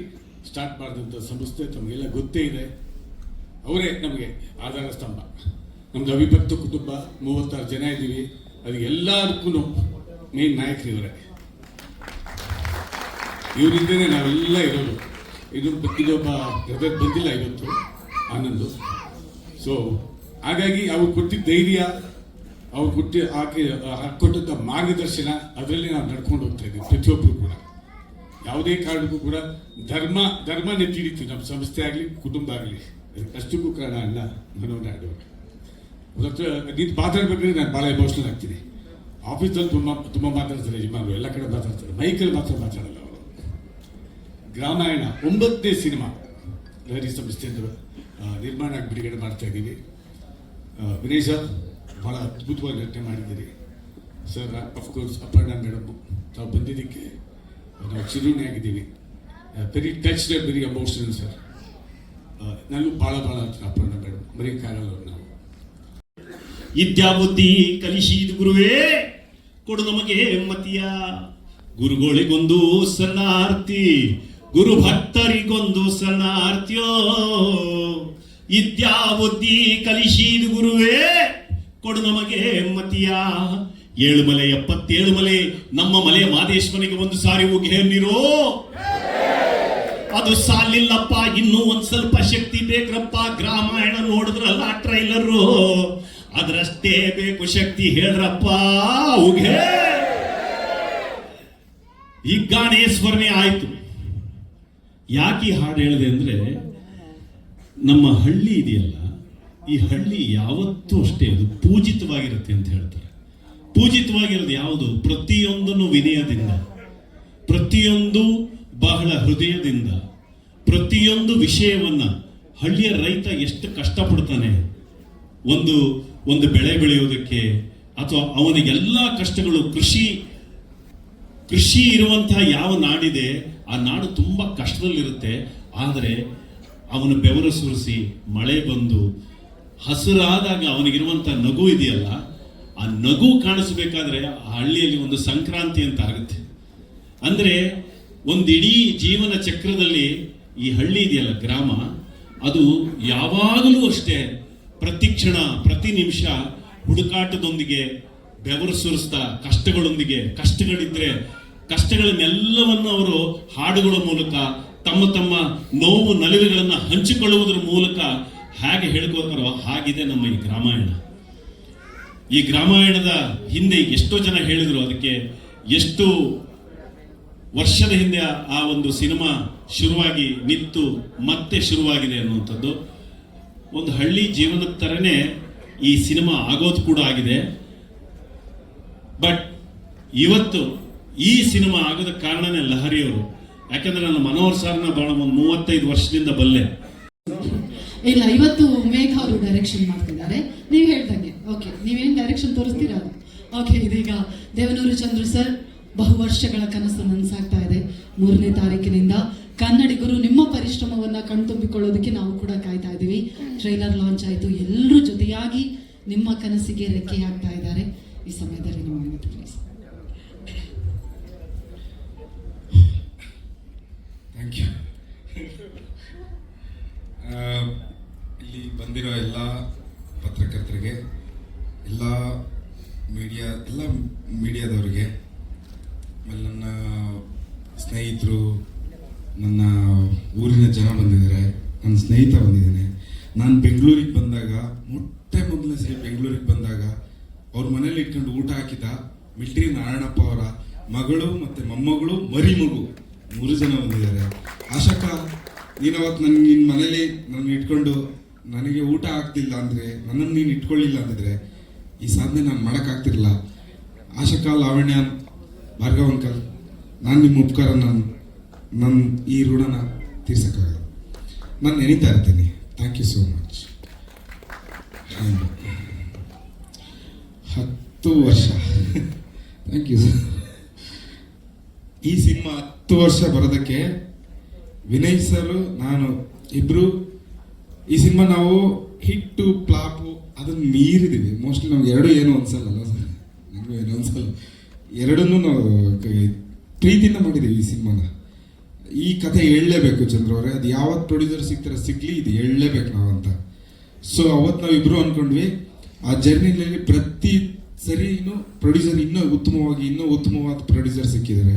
ಸ್ಟಾರ್ಟ್ ಮಾಡಿದಂಥ ಸಂಸ್ಥೆ ತಮಗೆಲ್ಲ ಗೊತ್ತೇ ಇದೆ. ಅವರೇ ನಮಗೆ ಆಧಾರ ಸ್ತಂಭ. ನಮ್ದು ಅವಿಭಕ್ತ ಕುಟುಂಬ, 36 ಜನ ಇದ್ದೀವಿ. ಅದು ಎಲ್ಲದಕ್ಕೂ ಮೇನ್ ನಾಯಕರು ಇವರೇ. ಇವರಿಂದನೇ ನಾವೆಲ್ಲ ಇರೋದು. ಇನ್ನೊಬ್ಬ ಬ್ರದರ್ ಬಂದಿಲ್ಲ ಇವತ್ತು, ಆನಂದು. ಸೊ ಹಾಗಾಗಿ ಅವ್ರು ಕೊಟ್ಟಿದ್ದ ಧೈರ್ಯ, ಅವ್ರು ಕೊಟ್ಟಂಥ ಮಾರ್ಗದರ್ಶನ, ಅದರಲ್ಲಿ ನಾವು ನಡ್ಕೊಂಡು ಹೋಗ್ತಾ ಇದ್ದೀವಿ ಪ್ರತಿಯೊಬ್ಬರು ಕೂಡ. ಯಾವುದೇ ಕಾರಣಕ್ಕೂ ಕೂಡ ಧರ್ಮನೇ ತಿಳಿತು ನಮ್ಮ ಸಂಸ್ಥೆ ಆಗಲಿ ಕುಟುಂಬ ಆಗಲಿ. ಅಷ್ಟಕ್ಕೂ ಕಾರಣ ಅಣ್ಣ ಮನೋಹರ್ ನಾಯ್ಡು ನೀನು ಮಾತಾಡ್ಬೇಕಾದ್ರೆ ನಾನು ಭಾಳ ಎಮೋಷ್ನಲ್ ಆಗ್ತೀನಿ. ಆಫೀಸಲ್ಲಿ ತುಂಬ ಮಾತಾಡ್ತಾರೆ ಯಜಮಾನರು, ಎಲ್ಲ ಕಡೆ ಮಾತಾಡ್ತಾರೆ, ಮೈಕಲ್ಲಿ ಮಾತ್ರ ಮಾತಾಡಲ್ಲ ಅವರು. ಗ್ರಾಮಾಯಣ 9ನೇ ಸಿನಿಮಾ ಲಹರಿ ಸಂಸ್ಥೆಯಿಂದ ನಿರ್ಮಾಣ ಬಿಡುಗಡೆ ಮಾಡ್ತಾ ಇದ್ದೀವಿ. ವಿನಯ್ ಸರ್ ಭಾಳ ಅದ್ಭುತವಾಗಿ ನಟನೆ ಮಾಡಿದ್ದೀರಿ ಸರ್. ಅಫ್ಕೋರ್ಸ್ ಅಪರ್ಣಾ ಮೇಡಮ್ ತಾವು ಬಂದಿದ್ದಕ್ಕೆ ನಾವು ಚಿರುಣಿ ಆಗಿದ್ದೀವಿ. Very touched, very emotional sir. ನನಗೂ ಭಾಳ ಅಪರ್ಣಾ ಮೇಡಮ್ ಮರೆಯಕ್ಕಾಗಲ್ಲ ನಾವು. ವಿದ್ಯಾಬುದ್ಧಿ ಕಲಿಸಿದ ಗುರುವೇ ಕೊಡು ನಮಗೆ ಮತಿಯ, ಗುರುಗಳಿಗೊಂದು ಶರಣಾರ್ಥಿ, ಗುರು ಭಕ್ತರಿಗೊಂದು ಶರಣಾರ್ಥಿಯೋ. ವಿದ್ಯಾಬುದ್ಧಿ ಕಲಿಸಿದ ಗುರುವೇ ಕೊಡು ನಮಗೆ ಮತಿಯ, 7 ಮಲೆ 77 ಮಲೆ ನಮ್ಮ ಮಲೆ ಮಾದೇಶ್ವನಿಗೆ ಒಂದು ಸಾರಿ ಉಗೆ ನೀರೋ. ಅದು ಸಾಲಿಲ್ಲಪ್ಪ, ಇನ್ನೂ ಒಂದ್ ಸ್ವಲ್ಪ ಶಕ್ತಿ ಬೇಕ್ರಪ್ಪ. ಗ್ರಾಮಾಯಣ ನೋಡಿದ್ರಲ್ಲ ಟ್ರೈಲರು, ಅದ್ರಷ್ಟೇ ಬೇಕು ಶಕ್ತಿ ಹೇಳ್ರಪ್ಪ ಉಗೆ. ಈ ಗಾಣೇಶ್ವರನೇ ಆಯ್ತು. ಯಾಕೆ ಈ ಹಾಡು ಹೇಳಿದೆ ಅಂದ್ರೆ, ನಮ್ಮ ಹಳ್ಳಿ ಇದೆಯಲ್ಲ, ಈ ಹಳ್ಳಿ ಯಾವತ್ತೂ ಅಷ್ಟೇ ಅದು ಪೂಜಿತವಾಗಿರುತ್ತೆ ಅಂತ ಹೇಳ್ತಾರೆ. ಪೂಜಿತವಾಗಿರೋದು ಯಾವುದು? ಪ್ರತಿಯೊಂದನ್ನು ವಿನಯದಿಂದ, ಪ್ರತಿಯೊಂದು ಬಹಳ ಹೃದಯದಿಂದ, ಪ್ರತಿಯೊಂದು ವಿಷಯವನ್ನ. ಹಳ್ಳಿಯ ರೈತ ಎಷ್ಟು ಕಷ್ಟಪಡ್ತಾನೆ ಒಂದು ಬೆಳೆ ಬೆಳೆಯೋದಕ್ಕೆ, ಅಥವಾ ಅವನಿಗೆಲ್ಲ ಕಷ್ಟಗಳು. ಕೃಷಿ ಇರುವಂತಹ ಯಾವ ನಾಡಿದೆ ಆ ನಾಡು ತುಂಬಾ ಕಷ್ಟದಲ್ಲಿರುತ್ತೆ. ಆದರೆ ಅವನು ಬೆವರು ಸುರಿಸಿ ಮಳೆ ಬಂದು ಹಸಿರಾದಾಗ ಅವನಿಗಿರುವಂತಹ ನಗು ಇದೆಯಲ್ಲ, ಆ ನಗು ಕಾಣಿಸ್ಬೇಕಾದ್ರೆ ಆ ಹಳ್ಳಿಯಲ್ಲಿ ಒಂದು ಸಂಕ್ರಾಂತಿ ಅಂತ ಆಗುತ್ತೆ. ಅಂದ್ರೆ ಒಂದಿಡೀ ಜೀವನ ಚಕ್ರದಲ್ಲಿ ಈ ಹಳ್ಳಿ ಇದೆಯಲ್ಲ, ಗ್ರಾಮ, ಅದು ಯಾವಾಗಲೂ ಅಷ್ಟೇ ಪ್ರತಿ ಕ್ಷಣ ಪ್ರತಿ ನಿಮಿಷ ಹುಡುಕಾಟದೊಂದಿಗೆ, ಬೆವರು ಸುರಿಸ್ತಾ, ಕಷ್ಟಗಳೊಂದಿಗೆ, ಕಷ್ಟಗಳಿದ್ರೆ ಕಷ್ಟಗಳನ್ನೆಲ್ಲವನ್ನು ಅವರು ಹಾಡುಗಳ ಮೂಲಕ ತಮ್ಮ ನೋವು ನಲಿವುಗಳನ್ನು ಹಂಚಿಕೊಳ್ಳುವುದರ ಮೂಲಕ ಹೇಗೆ ಹೇಳ್ಕೋತಾರೋ ಹಾಗಿದೆ ನಮ್ಮ ಈ ಗ್ರಾಮಾಯಣ. ಈ ಗ್ರಾಮಾಯಣದ ಹಿಂದೆ ಎಷ್ಟೋ ಜನ ಹೇಳಿದ್ರು, ಅದಕ್ಕೆ ಎಷ್ಟು ವರ್ಷದ ಹಿಂದೆ ಆ ಒಂದು ಸಿನಿಮಾ ಶುರುವಾಗಿ ನಿಂತು ಮತ್ತೆ ಶುರುವಾಗಿದೆ ಅನ್ನುವಂಥದ್ದು. ಒಂದು ಹಳ್ಳಿ ಜೀವನದ ತರನೇ ಈ ಸಿನಿಮಾ ಆಗೋದು ಕೂಡ ಆಗಿದೆ. ಬಟ್ ಇವತ್ತು ಈ ಸಿನಿಮಾ ಆಗೋದಕ್ಕೆ ಕಾರಣನೇ ಲಹರಿಯವರು. ಯಾಕಂದ್ರೆ ನಾನು ಮನೋಹರ್ ಸರ್ನ ಬಹಳ ಒಂದು 35 ವರ್ಷದಿಂದ ಬಲ್ಲೆ. ಇಲ್ಲ, ಇವತ್ತು ಮೇಘ ಅವರು ಡೈರೆಕ್ಷನ್ ಮಾಡ್ತಿದ್ದಾರೆ. ನೀವು ಹೇಳ್ದಂಗೆ ಓಕೆ, ನೀವೇನು ಡೈರೆಕ್ಷನ್ ತೋರಿಸ್ತೀರಾ ಅದು ಓಕೆ. ಇದೀಗ ದೇವನೂರು ಚಂದ್ರು ಸರ್ ಬಹುವರ್ಷಗಳ ಕನಸು ನನಸಾಗ್ತಾ ಇದೆ. 3ನೇ ತಾರೀಕಿನಿಂದ ಕನ್ನಡಿಗರು ನಿಮ್ಮ ಪರಿಶ್ರಮವನ್ನ ಕಣ್ತುಂಬಿಕೊಳ್ಳೋದಕ್ಕೆ ನಾವು ಕೂಡ ಕಾಯ್ತಾ ಇದ್ದೀವಿ. ಟ್ರೈಲರ್ ಲಾಂಚ್ ಆಯಿತು, ಎಲ್ಲರೂ ಜೊತೆಯಾಗಿ ನಿಮ್ಮ ಕನಸಿಗೆ ರೆಕ್ಕೆ ಹಾಕ್ತಾ ಇದ್ದಾರೆ. ಈ ಸಮಯದಲ್ಲಿ ನಿಮ್ಮ ಮಾತು ಪ್ಲೀಸ್. Thank you. ಇಲ್ಲಿ ಬಂದಿರೋ ಎಲ್ಲ ಪತ್ರಕರ್ತರಿಗೆ, ಎಲ್ಲ ಮೀಡಿಯಾದವರಿಗೆ, ಆಮೇಲೆ ನನ್ನ ಸ್ನೇಹಿತರು, ನನ್ನ ಊರಿನ ಜನ ಬಂದಿದ್ದಾರೆ, ನನ್ನ ಸ್ನೇಹಿತ ಬಂದಿದ್ದಾನೆ. ನಾನು ಬೆಂಗಳೂರಿಗೆ ಬಂದಾಗ, ಮೊದಲನೇ ಸರಿ ಬೆಂಗಳೂರಿಗೆ ಬಂದಾಗ ಅವ್ರ ಮನೇಲಿ ಇಟ್ಕೊಂಡು ಊಟ ಹಾಕಿದ ಮಿಲ್ಟ್ರಿ ನಾರಾಯಣಪ್ಪ ಅವರ ಮಗಳು ಮತ್ತು ಮೊಮ್ಮಗಳು ಮರಿ ಮಗು 3 ಜನ ಬಂದಿದ್ದಾರೆ. ಆಶಕ, ನೀನು ಅವತ್ತು ನಿನ್ನ ಮನೇಲಿ ನನ್ನ ಇಟ್ಕೊಂಡು ನನಗೆ ಊಟ ಆಗ್ತಿಲ್ಲ ಅಂದರೆ, ನನ್ನನ್ನು ನೀನು ಇಟ್ಕೊಳ್ಳಿಲ್ಲ ಅಂದಿದ್ರೆ ಈ ಸಾಧನೆ ನಾನು ಮಾಡೋಕ್ಕಾಗ್ತಿರಲಿಲ್ಲ. ಆಶಕ, ಲಾವಣ್ಯ, ಭಾರ್ಗವ್ ಅಂಕಲ್, ನಾನು ನಿಮ್ಮ ಉಪಕಾರ, ನನ್ನ ಈ ಋಣನ ತೀರ್ಸೋಕ್ಕಾಗಲ್ಲ. ನಾನು ನೆನೀತಾ ಇರ್ತೀನಿ. Thank you so much. 10 ವರ್ಷ ಥ್ಯಾಂಕ್ ಯು ಸರ್. ಈ ಸಿನಿಮಾ 10 ವರ್ಷ ಬರೋದಕ್ಕೆ ವಿನಯ್ ಸರ್, ನಾನು ಇಬ್ರು ಈ ಸಿನಿಮಾ ನಾವು ಹಿಟ್ಟು ಫ್ಲಾಪು ಅದನ್ನು ಮೀರಿದ್ದೀವಿ. ಮೋಸ್ಟ್ಲಿ ನಾವು ಎರಡು ಏನೂ ಅನ್ಸಲ್ಲ ಸರ್, ನನಗೂ ಏನೂ ಅನ್ಸಲ್ಲ. ಎರಡನ್ನೂ ನಾವು ಪ್ರೀತಿಯಿಂದ ಮಾಡಿದ್ದೀವಿ ಈ ಸಿನಿಮಾನ. ಈ ಕಥೆ ಹೇಳಲೇಬೇಕು ಚಂದ್ರ ಅವರೇ, ಅದು ಯಾವತ್ತು ಪ್ರೊಡ್ಯೂಸರ್ ಸಿಗ್ಲಿ ಇದು ಹೇಳಲೇಬೇಕು ನಾವಂತ. ಸೊ ಅವತ್ತು ನಾವು ಇಬ್ರು ಅಂದ್ಕೊಂಡ್ವಿ. ಆ ಜರ್ನಿನಲ್ಲಿ ಪ್ರತಿ ಸರಿನೂ ಪ್ರೊಡ್ಯೂಸರ್ ಇನ್ನೂ ಉತ್ತಮವಾದ ಪ್ರೊಡ್ಯೂಸರ್ ಸಿಕ್ಕಿದ್ದಾರೆ.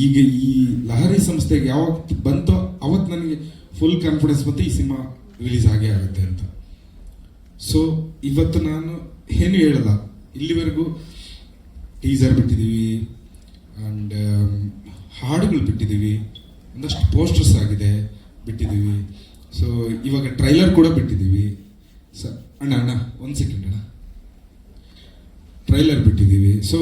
ಈಗ ಈ ಲಹರಿ ಸಂಸ್ಥೆಗೆ ಯಾವಾಗ ಬಂತೋ ಅವತ್ತು ನನಗೆ ಫುಲ್ ಕಾನ್ಫಿಡೆನ್ಸ್ ಬಂತು ಈ ಸಿನಿಮಾ ರಿಲೀಸ್ ಆಗೇ ಆಗುತ್ತೆ ಅಂತ. ಸೊ ಇವತ್ತು ನಾನು ಏನು ಹೇಳಲ್ಲ, ಇಲ್ಲಿವರೆಗೂ ಟೀಸರ್ ಬಿಟ್ಟಿದ್ದೀವಿ, ಆ್ಯಂಡ್ ಹಾಡುಗಳು ಬಿಟ್ಟಿದ್ದೀವಿ, ಒಂದಷ್ಟು ಪೋಸ್ಟರ್ಸ್ ಆಗಿದೆ ಬಿಟ್ಟಿದ್ದೀವಿ. ಸೊ ಇವಾಗ ಟ್ರೈಲರ್ ಕೂಡ ಬಿಟ್ಟಿದ್ದೀವಿ. ಅಣ್ಣ 1 ಸೆಕೆಂಡ್ ಅಣ್ಣ, ಟ್ರೈಲರ್ ಬಿಟ್ಟಿದ್ದೀವಿ. ಸೊ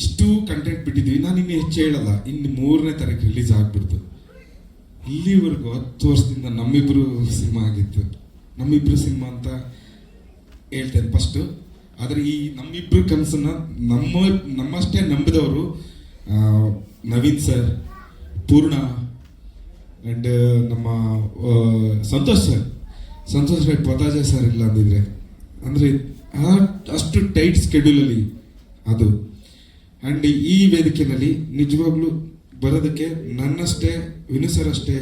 ಇಷ್ಟು ಕಂಟೆಂಟ್ ಬಿಟ್ಟಿದ್ದೀವಿ. ನಾನು ಇನ್ನು ಹೆಚ್ಚು ಹೇಳಲ್ಲ, ಇನ್ನು 3ನೇ ತಾರೀಕು ರಿಲೀಸ್ ಆಗ್ಬಿಡ್ತು. ಇಲ್ಲಿವರೆಗೂ 10 ವರ್ಷದಿಂದ ನಮ್ಮಿಬ್ರು ಸಿನಿಮಾ ಆಗಿತ್ತು. ನಮ್ಮಿಬ್ರು ಸಿನಿಮಾ ಅಂತ ಹೇಳ್ತೇನೆ ಫಸ್ಟು. ಆದರೆ ಈ ನಮ್ಮಿಬ್ರು ಕನಸನ್ನ ನಮ್ಮಷ್ಟೇ ನಂಬಿದವರು ನವೀನ್ ಸರ್, ಪೂರ್ಣ ಆ್ಯಂಡ್ ನಮ್ಮ ಸಂತೋಷ್ ಸರ್ ಪತಾಜೆ ಸರ್ ಇಲ್ಲ ಅಂದಿದ್ರೆ ಅಂದರೆ ಅಷ್ಟು ಟೈಟ್ ಸ್ಕೆಡ್ಯೂಲಲ್ಲಿ ಅದು. ಆ್ಯಂಡ್ ಈ ವೇದಿಕೆಯಲ್ಲಿ ನಿಜವಾಗ್ಲೂ ಬರೋದಕ್ಕೆ ನನ್ನಷ್ಟೇ ವಿನು ಸರ್ ಅಷ್ಟೇ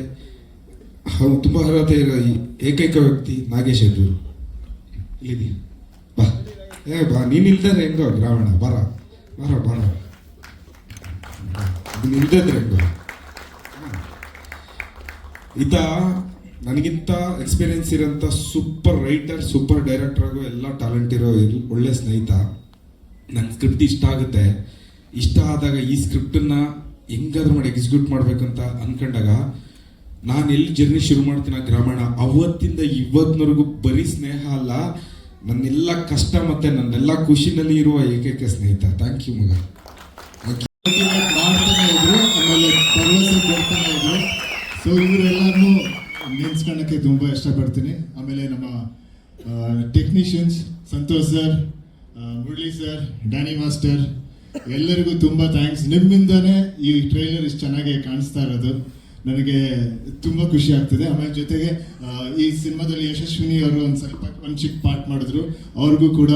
ತುಂಬ ಅರ್ಹತೆ ಇರೋ ಏಕೈಕ ವ್ಯಕ್ತಿ ನಾಗೇಶ್ ಅವರು. ಇಲ್ಲಿದ್ದೀ ಬಾ ನೀನು ಇಲ್ದಾರೆ ಹೆಂಗೋ ಗ್ರಾಮೀಣ ಬರ ನಿಲ್ದಿದ್ರೆ ಹೆಂಗೋ. ಈತ ನನಗಿಂತ ಎಕ್ಸ್ಪೀರಿಯನ್ಸ್ ಇರೋಂಥ ಸೂಪರ್ ರೈಟರ್, ಸೂಪರ್ ಡೈರೆಕ್ಟರ್ ಆಗೋ ಎಲ್ಲ ಟ್ಯಾಲೆಂಟ್ ಇರೋ ಒಳ್ಳೆ ಸ್ನೇಹಿತ. ನನ್ನ ಸ್ಕ್ರಿಪ್ಟ್ ಇಷ್ಟ ಆಗುತ್ತೆ. ಇಷ್ಟ ಆದಾಗ ಈ ಸ್ಕ್ರಿಪ್ಟನ್ನು ಹೆಂಗಾದ್ರೂ ಮಾಡಿ ಎಕ್ಸಿಕ್ಯೂಟ್ ಮಾಡ್ಬೇಕಂತ ಅಂದ್ಕೊಂಡಾಗ ನಾನು ಎಲ್ಲಿ ಜರ್ನಿ ಶುರು ಮಾಡ್ತೀನಿ ಗ್ರಾಮೀಣ, ಅವತ್ತಿಂದ ಇವತ್ತಿನವರೆಗೂ ಬರೀ ಸ್ನೇಹ ಅಲ್ಲ, ನನ್ನೆಲ್ಲ ಕಷ್ಟ ಮತ್ತು ನನ್ನೆಲ್ಲ ಖುಷಿನಲ್ಲಿ ಇರುವ ಏಕೈಕ ಸ್ನೇಹಿತ. ಥ್ಯಾಂಕ್ ಯು ಮಗ. ಮಾಡ್ತಾನೆ ಇದ್ರು, ಆಮೇಲೆ ಭರವಸೆ ಕೊಡ್ತಾನೆ ಇದ್ರು. ಸೊ ಇವರೆಲ್ಲರನ್ನೂ ನೆನೆಸ್ಕೊಳ್ಳೋಕ್ಕೆ ತುಂಬ ಇಷ್ಟಪಡ್ತೀನಿ. ಆಮೇಲೆ ನಮ್ಮ technicians Santosh sir, Murali sir, Danny master ಎಲ್ಲರಿಗೂ ತುಂಬ ಥ್ಯಾಂಕ್ಸ್. ನಿಮ್ಮಿಂದನೇ ಈ ಟ್ರೈಲರ್ ಇಷ್ಟು ಚೆನ್ನಾಗಿ ಕಾಣಿಸ್ತಾ ಇರೋದು ನನಗೆ ತುಂಬ ಖುಷಿ ಆಗ್ತದೆ. ಆಮೇಲೆ ಜೊತೆಗೆ ಈ ಸಿನಿಮಾದಲ್ಲಿ ಯಶಸ್ವಿನಿ ಅವರು ಒಂದು ಚಿಕ್ಕ ಪಾರ್ಟ್ ಮಾಡಿದ್ರು, ಅವ್ರಿಗೂ ಕೂಡ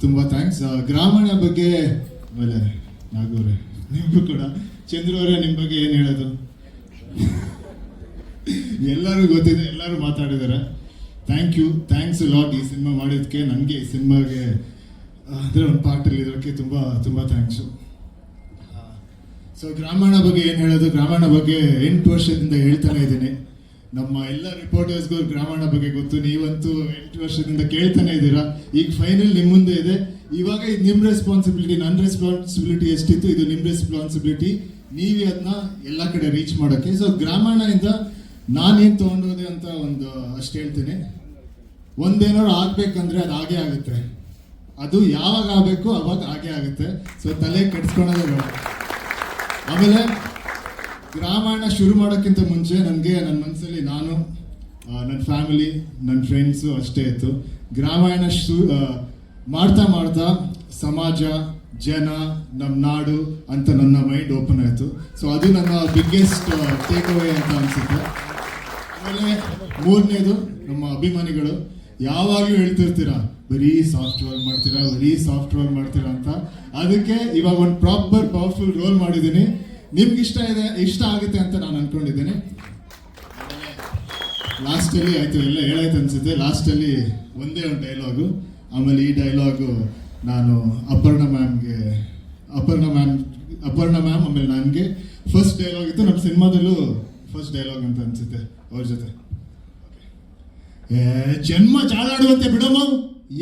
ತುಂಬ ಥ್ಯಾಂಕ್ಸ್. ಗ್ರಾಮೀಣ ಬಗ್ಗೆ ಆಮೇಲೆ ನಾಗೂರೇ ನಿಮಗೂ ಕೂಡ, ಚಂದ್ರು ಅವರೇ ನಿಮ್ಮ ಬಗ್ಗೆ ಏನು ಹೇಳೋದು? ಎಲ್ಲರೂ ಗೊತ್ತಿದೆ, ಎಲ್ಲರೂ ಮಾತಾಡಿದ್ದಾರೆ. ಥ್ಯಾಂಕ್ಸ್ ಲಾಟ್ ಈ ಸಿನಿಮಾ ಮಾಡಿದ್ದಕ್ಕೆ. ನನಗೆ ಈ ಸಿನಿಮಾಗೆ ಅಂದರೆ ಒಂದು ಪಾರ್ಟಲ್ಲಿ ಇರೋಕ್ಕೆ ತುಂಬ ತುಂಬ ಥ್ಯಾಂಕ್ಸು. ಸೊ ಗ್ರಾಮೀಣ ಬಗ್ಗೆ ಏನು ಹೇಳೋದು? ಗ್ರಾಮೀಣ ಬಗ್ಗೆ 8 ವರ್ಷದಿಂದ ಹೇಳ್ತಾನೆ ಇದ್ದೀನಿ. ನಮ್ಮ ಎಲ್ಲ ರಿಪೋರ್ಟರ್ಸ್ಗೂ ಗ್ರಾಮೀಣ ಬಗ್ಗೆ ಗೊತ್ತು. ನೀವಂತೂ 8 ವರ್ಷದಿಂದ ಕೇಳ್ತಾನೆ ಇದ್ದೀರಾ. ಈಗ ಫೈನಲ್ ನಿಮ್ಮ ಮುಂದೆ ಇದೆ. ಇವಾಗ ಇದು ನಿಮ್ಮ ರೆಸ್ಪಾನ್ಸಿಬಿಲಿಟಿ. ನನ್ನ ರೆಸ್ಪಾನ್ಸಿಬಿಲಿಟಿ ಎಷ್ಟಿತ್ತು, ಇದು ನಿಮ್ಮ ರೆಸ್ಪಾನ್ಸಿಬಿಲಿಟಿ. ನೀವೇ ಅದನ್ನ ಎಲ್ಲ ಕಡೆ ರೀಚ್ ಮಾಡೋಕ್ಕೆ. ಸೊ ಗ್ರಾಮೀಣದಿಂದ ನಾನೇನು ತೊಗೊಂಡೋದೆ ಅಂತ ಒಂದು ಅಷ್ಟು ಹೇಳ್ತೀನಿ. ಒಂದೇನಾದ್ರು ಆಗ್ಬೇಕಂದ್ರೆ ಅದು ಹಾಗೇ ಆಗುತ್ತೆ. ಅದು ಯಾವಾಗ ಆಗಬೇಕು ಅವಾಗ ಹಾಗೇ ಆಗುತ್ತೆ. ಸೊ ತಲೆ ಕೆಡ್ಸ್ಕೊಳ್ಳೋದೇ ಬೇಡ. ಆಮೇಲೆ ಗ್ರಾಮೀಣ ಶುರು ಮಾಡೋಕ್ಕಿಂತ ಮುಂಚೆ ನನಗೆ ನನ್ನ ಮನಸ್ಸಲ್ಲಿ ನಾನು, ನನ್ನ ಫ್ಯಾಮಿಲಿ, ನನ್ನ ಫ್ರೆಂಡ್ಸು ಅಷ್ಟೇ ಇತ್ತು. ಗ್ರಾಮೀಣ ಮಾಡ್ತಾ ಸಮಾಜ, ಜನ, ನಮ್ಮ ನಾಡು ಅಂತ ನನ್ನ ಮೈಂಡ್ ಓಪನ್ ಆಯಿತು. ಸೊ ಅದು ನನ್ನ ಬಿಗ್ಗೆಸ್ಟ್ ಟೇಕ್ ಅವೇ ಅಂತ ಅನಿಸುತ್ತೆ. ಆಮೇಲೆ 3ನೇದು ನಮ್ಮ ಅಭಿಮಾನಿಗಳು ಯಾವಾಗಲೂ ಹೇಳ್ತಿರ್ತೀರಾ ಬರೀ ಸಾಫ್ಟ್ವೇರ್ ಮಾಡ್ತೀರಾ ಅಂತ. ಅದಕ್ಕೆ ಇವಾಗ ಒಂದು ಪ್ರಾಪರ್ ಪವರ್ಫುಲ್ ರೋಲ್ ಮಾಡಿದ್ದೀನಿ. ನಿಮ್ಗೆ ಇಷ್ಟ ಆಗುತ್ತೆ ಅಂತ ನಾನು ಅನ್ಕೊಂಡಿದ್ದೀನಿ. ಲಾಸ್ಟಲ್ಲಿ ಆಯಿತು, ಎಲ್ಲ ಹೇಳಾಯ್ತು ಅನ್ಸುತ್ತೆ. ಲಾಸ್ಟಲ್ಲಿ ಒಂದೇ ಒಂದು ಡೈಲಾಗು. ಆಮೇಲೆ ಈ ಡೈಲಾಗು ನಾನು ಅಪರ್ಣ ಮ್ಯಾಮ್ ಆಮೇಲೆ ನನಗೆ ಫಸ್ಟ್ ಡೈಲಾಗ್ ಇತ್ತು. ನಮ್ಮ ಸಿನಿಮಾದಲ್ಲೂ ಫಸ್ಟ್ ಡೈಲಾಗ್ ಅಂತ ಅನ್ಸುತ್ತೆ ಅವ್ರ ಜೊತೆ. ಜನ್ಮ ಚಾಳಾಡುವಂತೆ ಬಿಡಮ್ಮ,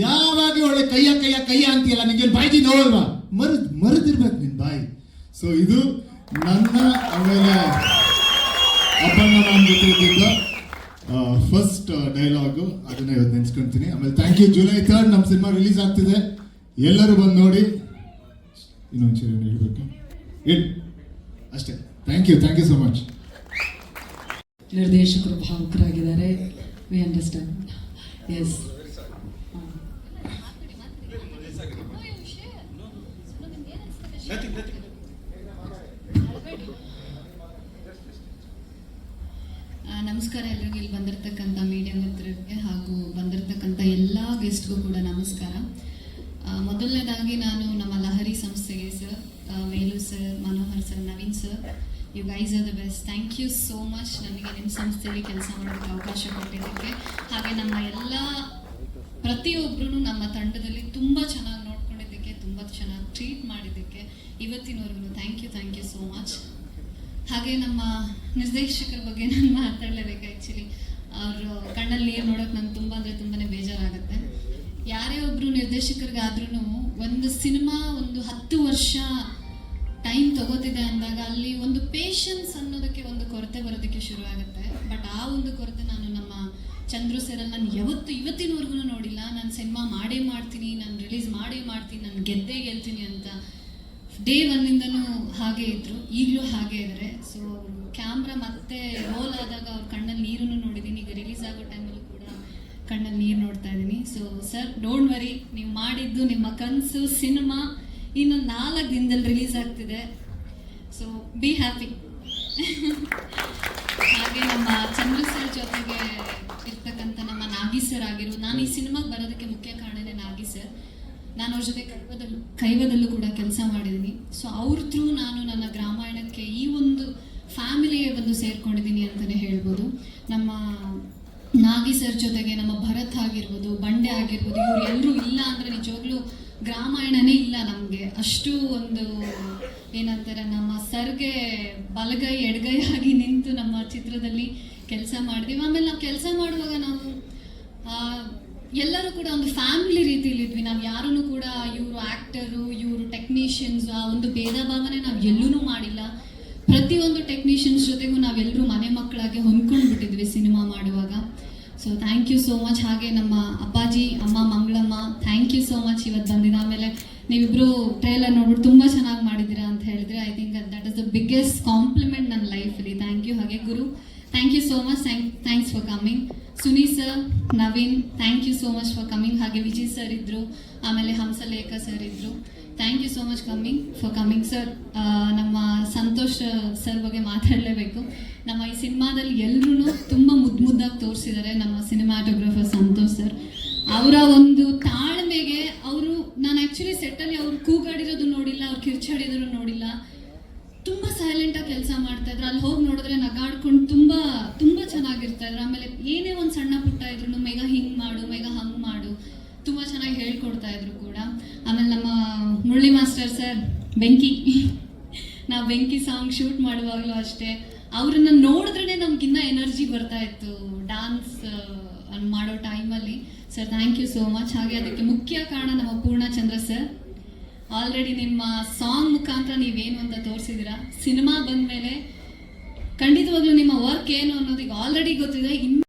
ಯಾವಾಗ ಒಳ್ಳೆ ಕೈಯ ಅಂತೀಯಲ್ಲ, ನಿಂಗೆ ಬಾಯ್ದಿ ನೋಡಲ್ವಾ? ಮರೆದಿರ್ಬೇಕು ನಿನ್ನ ಬಾಯಿ. ಸೊ ಇದು ನನ್ನ ಆಮೇಲೆ ಅಪರ್ಣ ಮ್ಯಾಮ್ ಜೊತೆ ಇದ್ದಿದ್ದ ಫಸ್ಟ್ ಡೈಲಾಗು. ಅದನ್ನ ಇವತ್ತು ನೆನ್ಸ್ಕೊಂತೀನಿ. ಆಮೇಲೆ ಥ್ಯಾಂಕ್ ಯು. ಜುಲೈ 3 ನಮ್ಮ ಸಿನಿಮಾ ರಿಲೀಸ್ ಆಗ್ತಿದೆ. ಎಲ್ಲರೂ ಬಂದು ನೋಡಿ. ಇನ್ನೊಂದು ಹೇಳ್ಬೇಕು ಹೇಳಿ ಅಷ್ಟೇ. Thank you so much. ನಿರ್ದೇಶಕರು ಭಾವುಕರಾಗಿದ್ದಾರೆ. We understand. ಎಸ್. ನಮಸ್ಕಾರ ಎಲ್ರಿಗೂ, ಇಲ್ಲಿ ಬಂದಿರತಕ್ಕಂಥ ಮೀಡಿಯಾ ಮಿತ್ರರಿಗೆ ಹಾಗೂ ಬಂದಿರತಕ್ಕಂಥ ಎಲ್ಲ ಗೆಸ್ಟ್ಗೂ ಕೂಡ ನಮಸ್ಕಾರ. ಮೊದಲನೇದಾಗಿ ನಾನು ನಮ್ಮ ಲಹರಿ ಸಂಸ್ಥೆಗೆ sir, Velu sir, Manohar sir, Naveen sir, you guys are the best. Thank you so much ನನಗೆ ನಿಮ್ಮ ಸಂಸ್ಥೆಯಲ್ಲಿ ಕೆಲಸ ಮಾಡೋದಕ್ಕೆ ಅವಕಾಶ ಕೊಟ್ಟಿದ್ದಕ್ಕೆ. ಹಾಗೆ ನಮ್ಮ ಎಲ್ಲ ಪ್ರತಿಯೊಬ್ಬರೂ ನಮ್ಮ ತಂಡದಲ್ಲಿ ತುಂಬ ಚೆನ್ನಾಗಿ ನೋಡ್ಕೊಂಡಿದ್ದಕ್ಕೆ, ತುಂಬ ಚೆನ್ನಾಗಿ ಟ್ರೀಟ್ ಮಾಡಿದ್ದಕ್ಕೆ ಇವತ್ತಿನವರೆಗೂ ಥ್ಯಾಂಕ್ ಯು ಸೋ ಮಚ್. ಹಾಗೆ ನಮ್ಮ ನಿರ್ದೇಶಕರ ಬಗ್ಗೆ ನಾನು ಮಾತಾಡಲೇಬೇಕು. ಆ್ಯಕ್ಚುಲಿ ಅವರು ಕಣ್ಣಲ್ಲಿ ನೀರು ನೋಡೋಕೆ ನಂಗೆ ತುಂಬ ಅಂದರೆ ತುಂಬಾ ಬೇಜಾರಾಗುತ್ತೆ. ಯಾರೇ ಒಬ್ಬರು ನಿರ್ದೇಶಕರಿಗಾದ್ರೂ ಒಂದು ಸಿನಿಮಾ ಒಂದು 10 ವರ್ಷ ಟೈಮ್ ತಗೋತಿದೆ ಅಂದಾಗ ಅಲ್ಲಿ ಒಂದು ಪೇಷನ್ಸ್ ಅನ್ನೋದಕ್ಕೆ ಒಂದು ಕೊರತೆ ಬರೋದಕ್ಕೆ ಶುರು ಆಗುತ್ತೆ. ಬಟ್ ಆ ಒಂದು ಕೊರತೆ ನಾನು ನಮ್ಮ ಚಂದ್ರು ಸರಲ್ಲಿ ನಾನು ಇವತ್ತಿನವರೆಗೂ ನೋಡಿಲ್ಲ. ನಾನು ಸಿನಿಮಾ ಮಾಡೇ ಮಾಡ್ತೀನಿ, ನಾನು ರಿಲೀಸ್ ಮಾಡೇ ಮಾಡ್ತೀನಿ, ನಾನು ಗೆಲ್ತೀನಿ ಅಂತ ಡೇ ಒನ್ನಿಂದನೂ ಹಾಗೆ ಇದ್ರು, ಈಗಲೂ ಹಾಗೆ ಇದ್ದಾರೆ. ಸೊ ಅವರು ಕ್ಯಾಮ್ರಾ ಮತ್ತೆ ರೋಲ್ ಆದಾಗ ಅವ್ರ ಕಣ್ಣಲ್ಲಿ ನೀರನ್ನು ನೋಡಿದ್ದೀನಿ, ಈಗ ರಿಲೀಸ್ ಆಗೋ ಟೈಮಲ್ಲೂ ಕೂಡ ಕಣ್ಣಲ್ಲಿ ನೀರು ನೋಡ್ತಾ ಇದ್ದೀನಿ. ಸೊ ಸರ್, ಡೋಂಟ್ ವರಿ, ನೀವು ಮಾಡಿದ್ದು ನಿಮ್ಮ ಕನಸು ಸಿನಿಮಾ ಇನ್ನು 4 ದಿನದಲ್ಲಿ ರಿಲೀಸ್ ಆಗ್ತಿದೆ. So be happy. ಹಾಗೆ ನಮ್ಮ ಚಂದ್ರು ಸರ್ ಜೊತೆಗೆ ಇರ್ತಕ್ಕಂಥ ನಮ್ಮ ನಾಗಿ ಸರ್ ಆಗಿರ್ಬೋದು, ನಾನು ಈ ಸಿನಿಮಾಗೆ ಬರೋದಕ್ಕೆ ಮುಖ್ಯ ಕಾರಣನೇ ನಾಗಿ ಸರ್. ನಾನು ಅವ್ರ ಜೊತೆ ಕೈವದಲ್ಲೂ ಕೂಡ ಕೆಲಸ ಮಾಡಿದ್ದೀನಿ. ಸೊ ಅವ್ರ ಥ್ರೂ ನಾನು ನನ್ನ ಗ್ರಾಮಾಯಣಕ್ಕೆ ಈ ಒಂದು ಫ್ಯಾಮಿಲಿಗೆ ಬಂದು ಸೇರ್ಕೊಂಡಿದ್ದೀನಿ ಅಂತಲೇ ಹೇಳ್ಬೋದು. ನಮ್ಮ ನಾಗಿ ಸರ್ ಜೊತೆಗೆ ನಮ್ಮ ಭರತ್ ಆಗಿರ್ಬೋದು, ಬಂಡೆ ಆಗಿರ್ಬೋದು, ಇವ್ರು ಎಲ್ಲರೂ ಇಲ್ಲ ಅಂದರೆ ನಿಜವಾಗ್ಲೂ ಗ್ರಾಮಾಯಣನೇ ಇಲ್ಲ ನಮಗೆ. ಅಷ್ಟು ಒಂದು ಏನಂತಾರೆ, ನಮ್ಮ ಸರ್ಗೆ ಬಲಗೈ ಎಡಗೈ ಆಗಿ ನಿಂತು ನಮ್ಮ ಚಿತ್ರದಲ್ಲಿ ಕೆಲಸ ಮಾಡಿದ್ವಿ. ಆಮೇಲೆ ನಾವು ಕೆಲಸ ಮಾಡುವಾಗ ನಾವು ಎಲ್ಲರೂ ಕೂಡ ಒಂದು ಫ್ಯಾಮಿಲಿ ರೀತಿಯಲ್ಲಿದ್ವಿ. ನಾವು ಯಾರೂ ಕೂಡ ಇವರು ಆ್ಯಕ್ಟರು, ಇವರು ಟೆಕ್ನಿಷಿಯನ್ಸ್, ಆ ಒಂದು ಭೇದ ಭಾವನೆ ನಾವು ಎಲ್ಲೂ ಮಾಡಿಲ್ಲ. ಪ್ರತಿಯೊಂದು ಟೆಕ್ನಿಷಿಯನ್ಸ್ ಜೊತೆಗೂ ನಾವೆಲ್ಲರೂ ಮನೆ ಮಕ್ಕಳಾಗಿ ಹೊಂದ್ಕೊಂಡ್ಬಿಟ್ಟಿದ್ವಿ ಸಿನಿಮಾ ಮಾಡುವಾಗ. So thank you so much. ಹಾಗೆ ನಮ್ಮ ಅಪ್ಪಾಜಿ, ಅಮ್ಮ Mangalamma, thank you so much ಇವತ್ತು ಬಂದಿದ್ದ. ಆಮೇಲೆ ನೀವಿಬ್ಬರು ಟ್ರೈಲರ್ ನೋಡ್ಬಿಟ್ಟು ತುಂಬ ಚೆನ್ನಾಗಿ ಮಾಡಿದ್ದೀರಾ ಅಂತ ಹೇಳಿದ್ರೆ, I think that is the biggest compliment ನನ್ನ ಲೈಫಲ್ಲಿ. Thank you. ಹಾಗೆ ಗುರು, thank you so much, thanks for coming. Suni sir, Naveen, thank you so much for coming. ಹಾಗೆ ವಿಜಯ್ ಸರ್ ಇದ್ದರು, ಆಮೇಲೆ ಹಂಸಲೇಖ ಸರ್ ಇದ್ದರು. Thank you so much for coming sir. ನಮ್ಮ Santosh sir ಬಗ್ಗೆ ಮಾತಾಡಲೇಬೇಕು. ನಮ್ಮ ಈ ಸಿನಿಮಾದಲ್ಲಿ ಎಲ್ಲರೂ ತುಂಬ ಮುದ್ದಾಗಿ ತೋರಿಸಿದ್ದಾರೆ ನಮ್ಮ ಸಿನಿಮಾಟೋಗ್ರಫರ್ ಸಂತೋಷ್ ಸರ್. ಅವರ ಒಂದು ತಾಳ್ಮೆಗೆ ಅವರು, ನಾನು ಆ್ಯಕ್ಚುಲಿ ಸೆಟ್ಟಲ್ಲಿ ಅವ್ರು ಕೂಗಾಡಿರೋದು ನೋಡಿಲ್ಲ, ಅವ್ರು ಕಿರ್ಚಾಡಿದ್ರು ನೋಡಿಲ್ಲ. ತುಂಬ ಸೈಲೆಂಟಾಗಿ ಕೆಲಸ ಮಾಡ್ತಾಯಿದ್ರು. ಅಲ್ಲಿ ಹೋಗಿ ನೋಡಿದ್ರೆ ನಗಾಡ್ಕೊಂಡು ತುಂಬ ತುಂಬ ಚೆನ್ನಾಗಿರ್ತಾಯಿದ್ರು. ಆಮೇಲೆ ಏನೇ ಒಂದು ಸಣ್ಣ ಪುಟ್ಟ ಇದ್ರು, ಮೇಘ ಹಿಂಗೆ ಮಾಡು, ಮೇಘ ಹಂಗೆ ಮಾಡು, ತುಂಬ ಚೆನ್ನಾಗಿ ಹೇಳ್ಕೊಡ್ತಾ ಇದ್ರು ಕೂಡ. ಆಮೇಲೆ ನಮ್ಮ ಮುರಳಿ ಮಾಸ್ಟರ್ ಸರ್, ನಾವು ಬೆಂಕಿ ಸಾಂಗ್ ಶೂಟ್ ಮಾಡುವಾಗಲೂ ಅಷ್ಟೇ, ಅವ್ರನ್ನ ನೋಡಿದ್ರೇ ನಮ್ಗಿನ್ನ ಎನರ್ಜಿ ಬರ್ತಾ ಇತ್ತು ಡ್ಯಾನ್ಸ್ ಮಾಡೋ ಟೈಮಲ್ಲಿ. Sir, thank you so much. ಹಾಗೆ ಅದಕ್ಕೆ ಮುಖ್ಯ ಕಾರಣ ನಮ್ಮ ಪೂರ್ಣಚಂದ್ರ ಸರ್. ಆಲ್ರೆಡಿ ನಿಮ್ಮ ಸಾಂಗ್ ಮುಖಾಂತರ ನೀವೇನು ಅಂತ ತೋರಿಸಿದ್ದೀರಾ. ಸಿನಿಮಾ ಬಂದ ಮೇಲೆ ಖಂಡಿತವಾಗ್ಲೂ ನಿಮ್ಮ ವರ್ಕ್ ಏನು ಅನ್ನೋದೀಗ ಆಲ್ರೆಡಿ ಗೊತ್ತಿದೆ.